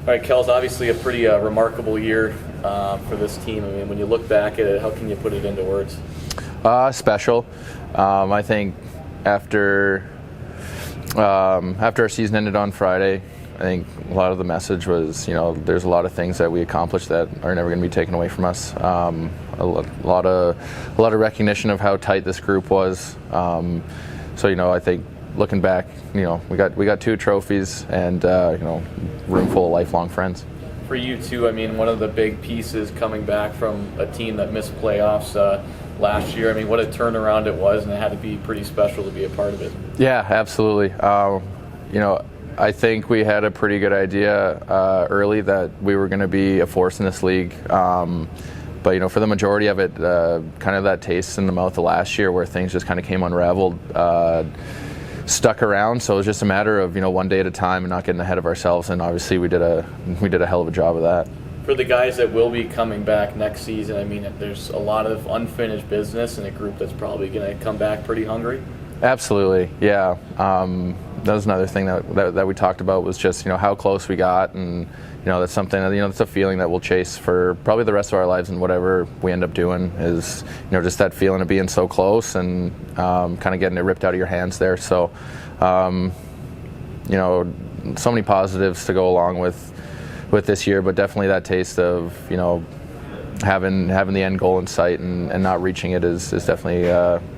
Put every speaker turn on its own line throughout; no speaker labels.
All right, Kel's obviously a pretty remarkable year for this team. I mean, when you look back at it, how can you put it into words?
Special. I think after our season ended on Friday, I think a lot of the message was, there's a lot of things that we accomplished that are never going to be taken away from us. A lot of recognition of how tight this group was. So I think looking back, we got 2 trophies and room full of lifelong friends.
For you too, I mean, one of the big pieces coming back from a team that missed playoffs last year. I mean, what a turnaround it was, and it had to be pretty special to be a part of it.
Yeah, absolutely. I think we had a pretty good idea early that we were going to be a force in this league. But for the majority of it, kind of that taste in the mouth of last year where things just kind of came unraveled, stuck around. So it was just a matter of one day at a time and not getting ahead of ourselves. And obviously we did a hell of a job of that.
For the guys that will be coming back next season, I mean, there's a lot of unfinished business in a group that's probably going to come back pretty hungry.
Absolutely, yeah. That was another thing that we talked about was just how close we got, and that's something that that's a feeling that we'll chase for probably the rest of our lives, and whatever we end up doing is just that feeling of being so close and kind of getting it ripped out of your hands there. So so many positives to go along with this year, but definitely that taste of having the end goal in sight and not reaching it is definitely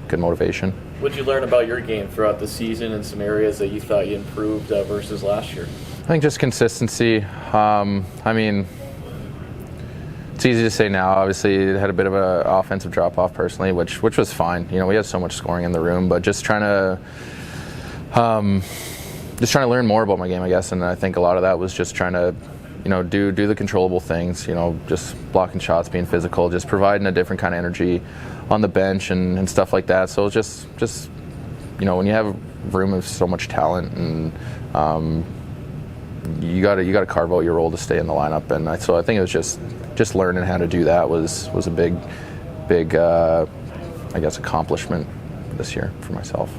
good motivation.
What did you learn about your game throughout the season and some areas that you thought you improved versus last year?
I think just consistency. I mean, it's easy to say now. Obviously, it had a bit of an offensive drop-off personally, which was fine. We had so much scoring in the room, but just trying to learn more about my game, I guess. And I think a lot of that was just trying to do the controllable things, just blocking shots, being physical, just providing a different kind of energy on the bench and stuff like that. So it's just when you have a room of so much talent and you got to carve out your role to stay in the lineup. And so I think it was just learning how to do that was a big I guess accomplishment this year for myself.